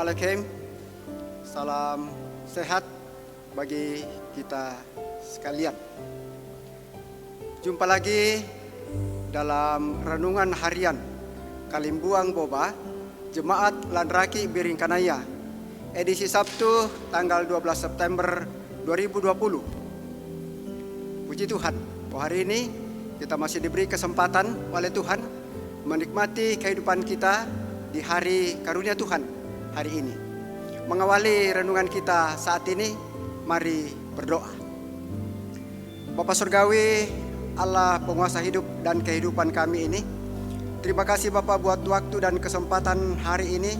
Assalamualaikum. Salam sehat bagi kita sekalian. Jumpa lagi dalam renungan harian Kalimbuang Boba Jemaat Landraki Biringkanaya, edisi Sabtu tanggal 12 September 2020. Puji Tuhan, hari ini kita masih diberi kesempatan oleh Tuhan menikmati kehidupan kita di hari karunia Tuhan hari ini. Mengawali renungan kita saat ini, mari berdoa. Bapa Surgawi, Allah penguasa hidup dan kehidupan kami ini, terima kasih Bapa buat waktu dan kesempatan hari ini.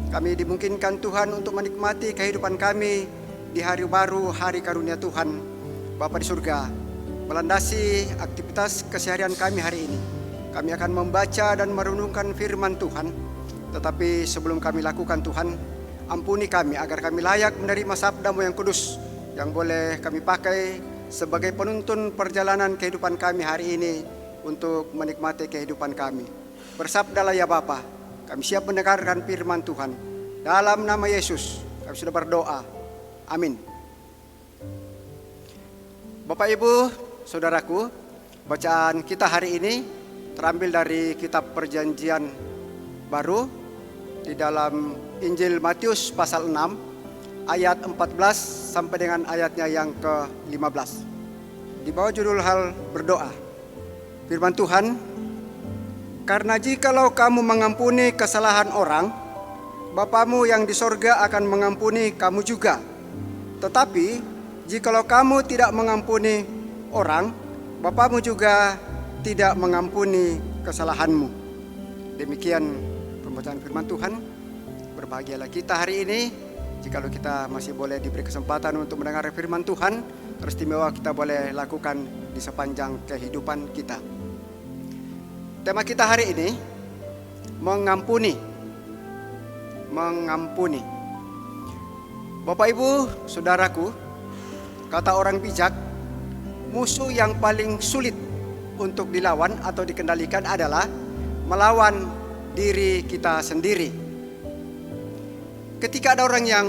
Kami dimungkinkan Tuhan untuk menikmati kehidupan kami di hari baru, hari karunia Tuhan Bapa di surga, melandasi aktivitas keseharian kami hari ini. Kami akan membaca dan merenungkan firman Tuhan. Tetapi sebelum kami lakukan Tuhan, ampuni kami agar kami layak menerima sabda-Mu yang kudus yang boleh kami pakai sebagai penuntun perjalanan kehidupan kami hari ini untuk menikmati kehidupan kami. Bersabdalah ya Bapa, kami siap mendengarkan firman Tuhan. Dalam nama Yesus kami sudah berdoa. Amin. Bapak Ibu, Saudaraku, bacaan kita hari ini terambil dari kitab Perjanjian Baru di dalam Injil Matius pasal 6 ayat 14 sampai dengan ayatnya yang ke-15. Di bawah judul hal berdoa. Firman Tuhan, karena jikalau kamu mengampuni kesalahan orang, Bapamu yang di sorga akan mengampuni kamu juga. Tetapi jikalau kamu tidak mengampuni orang, Bapamu juga tidak mengampuni kesalahanmu. Demikian pembacaan firman Tuhan. Berbahagialah kita hari ini jikalau kita masih boleh diberi kesempatan untuk mendengar firman Tuhan. Teristimewa kita boleh lakukan di sepanjang kehidupan kita. Tema kita hari ini, mengampuni. Mengampuni. Bapak Ibu, Saudaraku, kata orang bijak, musuh yang paling sulit untuk dilawan atau dikendalikan adalah melawan diri kita sendiri. Ketika ada orang yang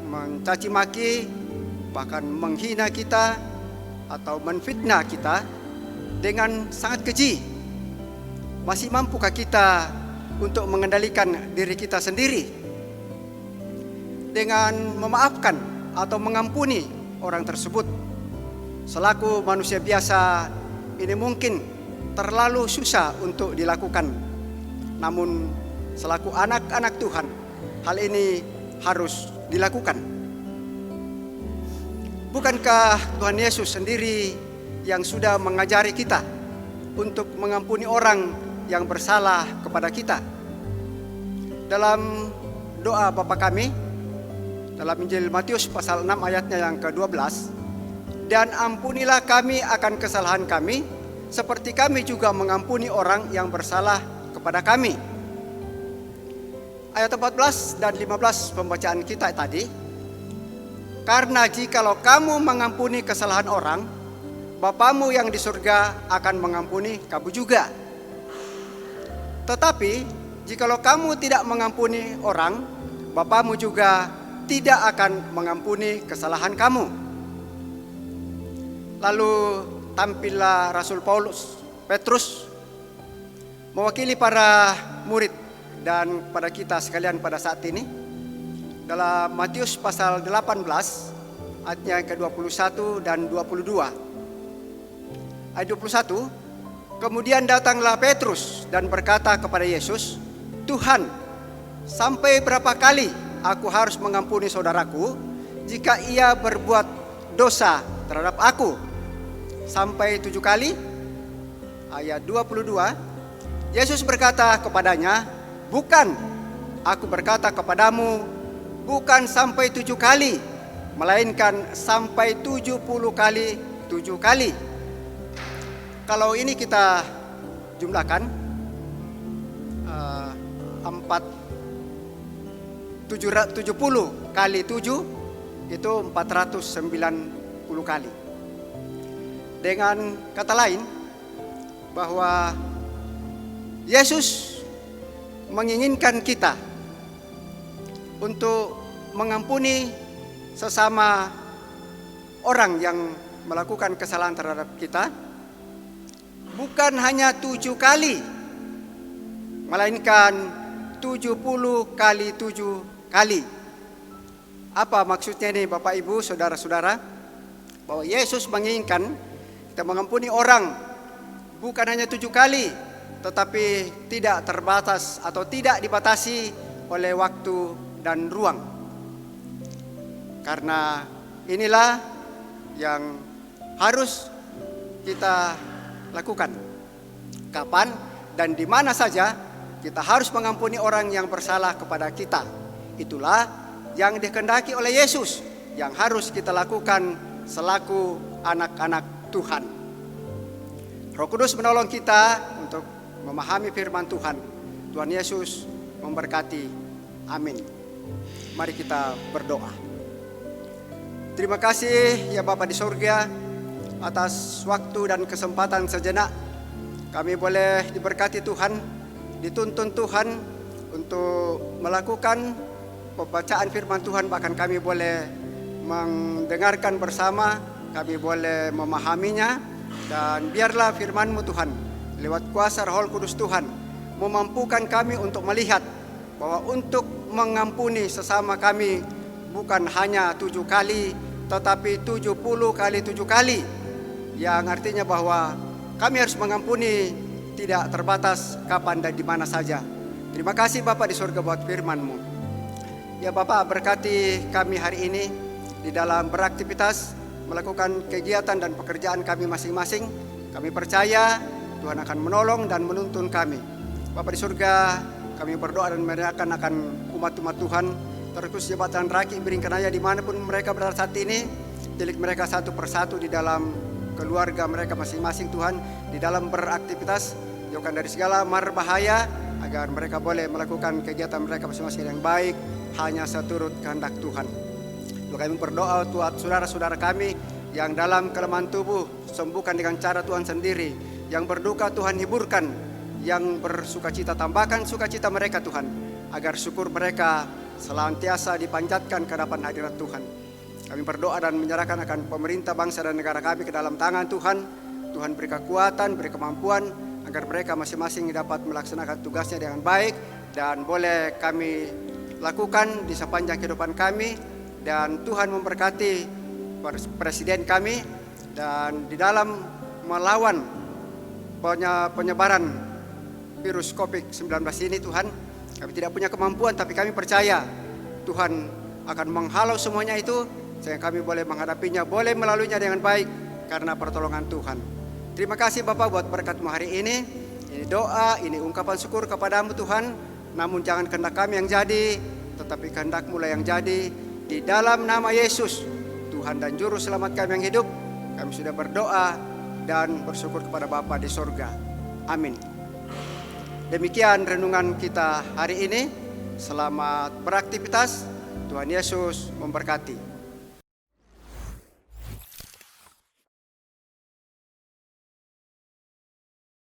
mencaci maki, bahkan menghina kita atau menfitnah kita dengan sangat keji, masih mampukah kita untuk mengendalikan diri kita sendiri dengan memaafkan atau mengampuni orang tersebut? Selaku manusia biasa, ini mungkin terlalu susah untuk dilakukan. Namun selaku anak-anak Tuhan, hal ini harus dilakukan. Bukankah Tuhan Yesus sendiri yang sudah mengajari kita untuk mengampuni orang yang bersalah kepada kita? Dalam doa Bapa kami, dalam Injil Matius pasal 6 ayatnya yang ke-12, dan ampunilah kami akan kesalahan kami, seperti kami juga mengampuni orang yang bersalah kepada kami. Ayat 14 dan 15 pembacaan kita tadi. Karena jikalau kamu mengampuni kesalahan orang, Bapamu yang di surga akan mengampuni kamu juga. Tetapi jikalau kamu tidak mengampuni orang, Bapamu juga tidak akan mengampuni kesalahan kamu. Lalu tampillah Rasul Petrus mewakili para murid dan pada kita sekalian pada saat ini. Dalam Matius pasal 18 ayatnya yang ke-21 dan 22. Ayat 21, kemudian datanglah Petrus dan berkata kepada Yesus, Tuhan, sampai berapa kali aku harus mengampuni saudaraku jika ia berbuat dosa terhadap aku? Sampai 7 kali? Ayat 22, Yesus berkata kepadanya, bukan, aku berkata kepadamu, bukan sampai 7 kali, melainkan sampai 70 kali 7 kali. Kalau ini kita jumlahkan, 70 kali 7 itu 490 kali. Dengan kata lain, bahwa Yesus menginginkan kita untuk mengampuni sesama orang yang melakukan kesalahan terhadap kita, bukan hanya 7 kali, melainkan 70 kali 7 kali. Apa maksudnya ini Bapak Ibu, saudara-saudara? Bahwa Yesus menginginkan kita mengampuni orang bukan hanya 7 kali, tetapi tidak terbatas atau tidak dibatasi oleh waktu dan ruang. Karena inilah yang harus kita lakukan. Kapan dan di mana saja kita harus mengampuni orang yang bersalah kepada kita. Itulah yang dikehendaki oleh Yesus, yang harus kita lakukan selaku anak-anak Tuhan. Roh Kudus menolong kita untuk memahami firman Tuhan. Tuhan Yesus memberkati. Amin. Mari kita berdoa. Terima kasih ya Bapa di surga atas waktu dan kesempatan sejenak kami boleh diberkati Tuhan, dituntun Tuhan untuk melakukan pembacaan firman Tuhan. Bahkan kami boleh mendengarkan bersama, kami boleh memahaminya. Dan biarlah firman-Mu Tuhan lewat kuasa Roh Kudus Tuhan memampukan kami untuk melihat bahwa untuk mengampuni sesama kami bukan hanya 7 kali, tetapi 70 kali 7 kali. Yang artinya bahwa kami harus mengampuni tidak terbatas kapan dan di mana saja. Terima kasih Bapa di surga buat firman-Mu. Ya Bapa, berkati kami hari ini di dalam beraktivitas, melakukan kegiatan dan pekerjaan kami masing-masing. Kami percaya Tuhan akan menolong dan menuntun kami. Bapa di surga, kami berdoa dan menyerahkan akan umat-umat Tuhan, terkhusus jabatan Raki Biringkanaya dimanapun mereka berada saat ini. Tilik mereka satu persatu di dalam keluarga mereka masing-masing Tuhan, di dalam beraktivitas, jauhkan dari segala mara bahaya, agar mereka boleh melakukan kegiatan mereka masing-masing yang baik, hanya seturut kehendak Tuhan. Kami berdoa buat saudara-saudara kami yang dalam kelemahan tubuh, sembuhkan dengan cara Tuhan sendiri. Yang berduka Tuhan hiburkan, yang bersukacita tambahkan sukacita mereka Tuhan, agar syukur mereka senantiasa dipanjatkan ke hadapan hadirat Tuhan. Kami berdoa dan menyerahkan akan pemerintah bangsa dan negara kami ke dalam tangan Tuhan. Tuhan beri kekuatan, beri kemampuan, agar mereka masing-masing dapat melaksanakan tugasnya dengan baik, dan boleh kami lakukan di sepanjang kehidupan kami. Dan Tuhan memberkati presiden kami, dan di dalam melawan penyebaran virus COVID-19 ini Tuhan, kami tidak punya kemampuan, tapi kami percaya Tuhan akan menghalau semuanya itu, sehingga kami boleh menghadapinya, boleh melaluinya dengan baik karena pertolongan Tuhan. Terima kasih Bapak buat berkat-Mu hari ini. Ini doa, ini ungkapan syukur kepadamu Tuhan. Namun jangan kehendak kami yang jadi, tetapi kehendak-Mu lah yang jadi. Di dalam nama Yesus, Tuhan dan Juru Selamat kami yang hidup, kami sudah berdoa dan bersyukur kepada Bapa di sorga. Amin. Demikian renungan kita hari ini. Selamat beraktivitas. Tuhan Yesus memberkati.